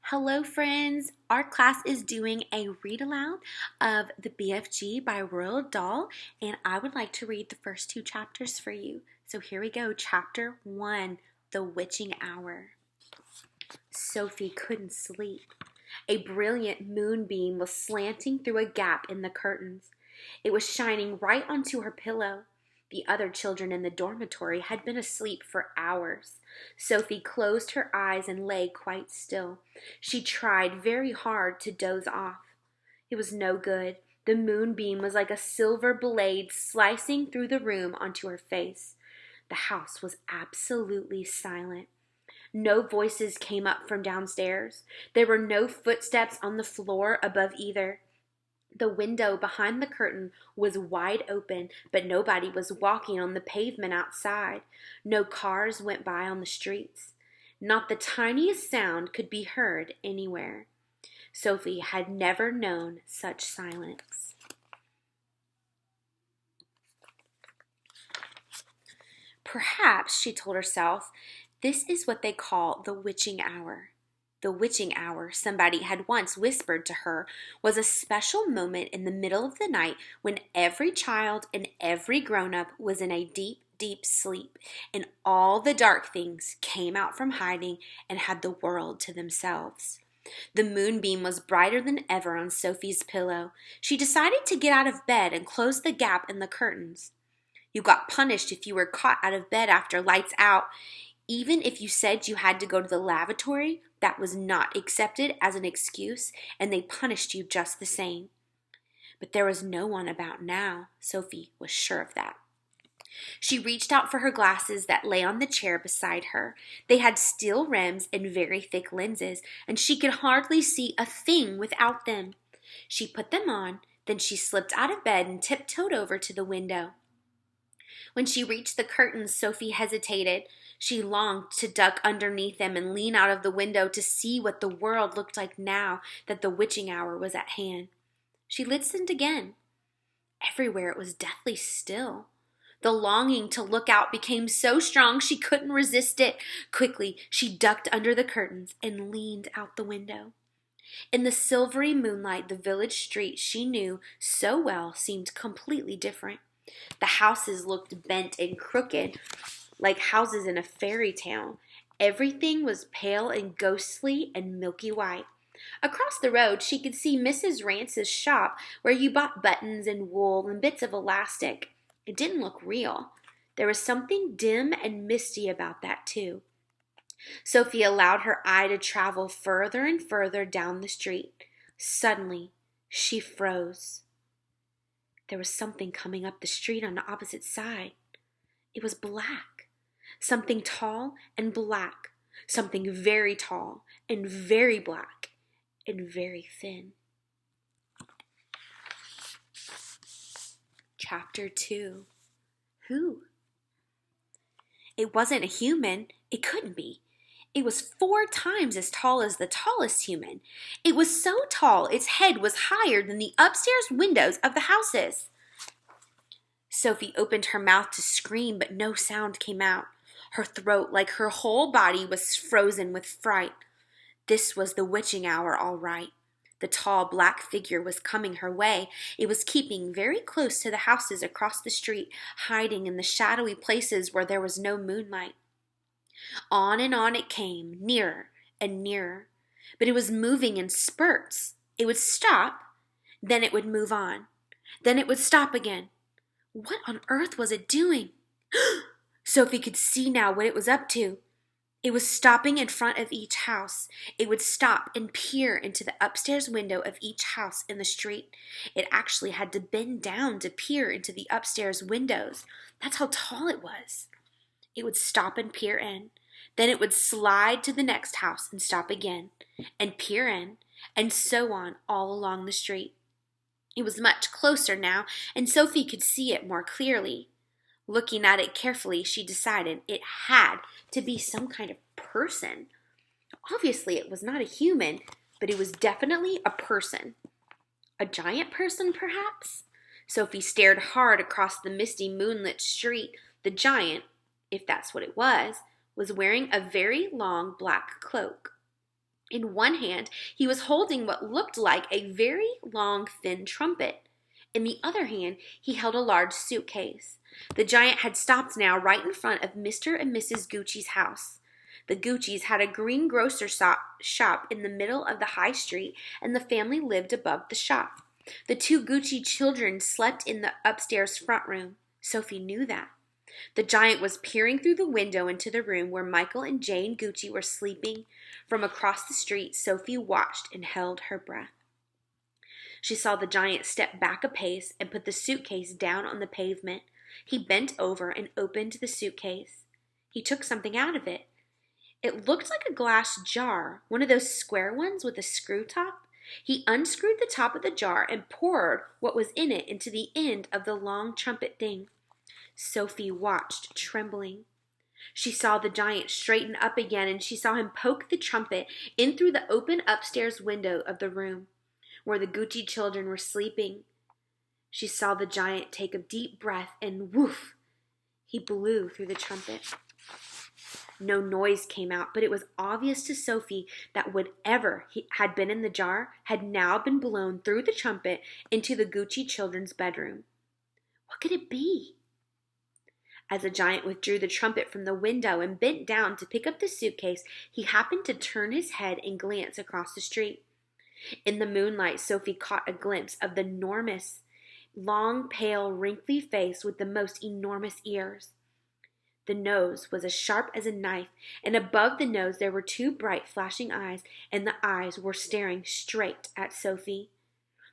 Hello, friends. Our class is doing a read aloud of the BFG by Roald Dahl, and I would like to read the first two chapters for you. So here we go. Chapter 1, The Witching Hour. Sophie couldn't sleep. A brilliant moonbeam was slanting through a gap in the curtains. It was shining right onto her pillow. The other children in the dormitory had been asleep for hours. Sophie closed her eyes and lay quite still. She tried very hard to doze off. It was no good. The moonbeam was like a silver blade slicing through the room onto her face. The house was absolutely silent. No voices came up from downstairs. There were no footsteps on the floor above either. The window behind the curtain was wide open, but nobody was walking on the pavement outside. No cars went by on the streets. Not the tiniest sound could be heard anywhere. Sophie had never known such silence. Perhaps, she told herself, this is what they call the witching hour. The witching hour, somebody had once whispered to her, was a special moment in the middle of the night when every child and every grown-up was in a deep, deep sleep, and all the dark things came out from hiding and had the world to themselves. The moonbeam was brighter than ever on Sophie's pillow. She decided to get out of bed and close the gap in the curtains. You got punished if you were caught out of bed after lights out. Even if you said you had to go to the lavatory, that was not accepted as an excuse, and they punished you just the same. But there was no one about now. Sophie was sure of that. She reached out for her glasses that lay on the chair beside her. They had steel rims and very thick lenses, and she could hardly see a thing without them. She put them on, then she slipped out of bed and tiptoed over to the window. When she reached the curtains, Sophie hesitated. She longed to duck underneath them and lean out of the window to see what the world looked like now that the witching hour was at hand. She listened again. Everywhere it was deathly still. The longing to look out became so strong she couldn't resist it. Quickly, she ducked under the curtains and leaned out the window. In the silvery moonlight, the village street she knew so well seemed completely different. The houses looked bent and crooked, like houses in a fairy tale. Everything was pale and ghostly and milky white. Across the road, she could see Mrs. Rance's shop, where you bought buttons and wool and bits of elastic. It didn't look real. There was something dim and misty about that, too. Sophie allowed her eye to travel further and further down the street. Suddenly, she froze. There was something coming up the street on the opposite side. It was black. Something tall and black. Something very tall and very black and very thin. Chapter 2. Who? It wasn't a human. It couldn't be. It was 4 times as tall as the tallest human. It was so tall its head was higher than the upstairs windows of the houses. Sophie opened her mouth to scream, but no sound came out. Her throat, like her whole body, was frozen with fright. This was the witching hour, all right. The tall black figure was coming her way. It was keeping very close to the houses across the street, hiding in the shadowy places where there was no moonlight. On and on it came, nearer and nearer. But it was moving in spurts. It would stop, then it would move on. Then it would stop again. What on earth was it doing? Sophie could see now what it was up to. It was stopping in front of each house. It would stop and peer into the upstairs window of each house in the street. It actually had to bend down to peer into the upstairs windows. That's how tall it was. It would stop and peer in. Then it would slide to the next house and stop again, and peer in, and so on all along the street. It was much closer now, and Sophie could see it more clearly. Looking at it carefully, she decided it had to be some kind of person. Obviously, it was not a human, but it was definitely a person. A giant person, perhaps? Sophie stared hard across the misty, moonlit street. The giant, if that's what it was wearing a very long black cloak. In one hand, he was holding what looked like a very long, thin trumpet. In the other hand, he held a large suitcase. The giant had stopped now right in front of Mr. and Mrs. Gucci's house. The Guccis had a greengrocer shop in the middle of the high street, and the family lived above the shop. The two Gucci children slept in the upstairs front room. Sophie knew that. The giant was peering through the window into the room where Michael and Jane Gucci were sleeping. From across the street, Sophie watched and held her breath. She saw the giant step back a pace and put the suitcase down on the pavement. He bent over and opened the suitcase. He took something out of it. It looked like a glass jar, one of those square ones with a screw top. He unscrewed the top of the jar and poured what was in it into the end of the long trumpet thing. Sophie watched, trembling. She saw the giant straighten up again, and she saw him poke the trumpet in through the open upstairs window of the room where the Gucci children were sleeping. She saw the giant take a deep breath, and woof, he blew through the trumpet. No noise came out, but it was obvious to Sophie that whatever had been in the jar had now been blown through the trumpet into the Gucci children's bedroom. What could it be? As the giant withdrew the trumpet from the window and bent down to pick up the suitcase, he happened to turn his head and glance across the street. In the moonlight, Sophie caught a glimpse of the enormous, long, pale, wrinkly face with the most enormous ears. The nose was as sharp as a knife, and above the nose there were two bright, flashing eyes, and the eyes were staring straight at Sophie.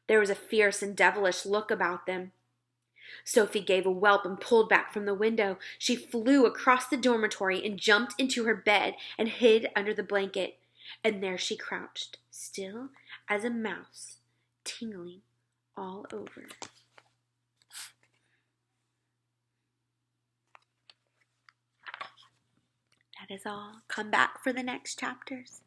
There was a fierce and devilish look about them. Sophie gave a whelp and pulled back from the window. She flew across the dormitory and jumped into her bed and hid under the blanket. And there she crouched, still as a mouse, tingling all over. That is all. Come back for the next chapters.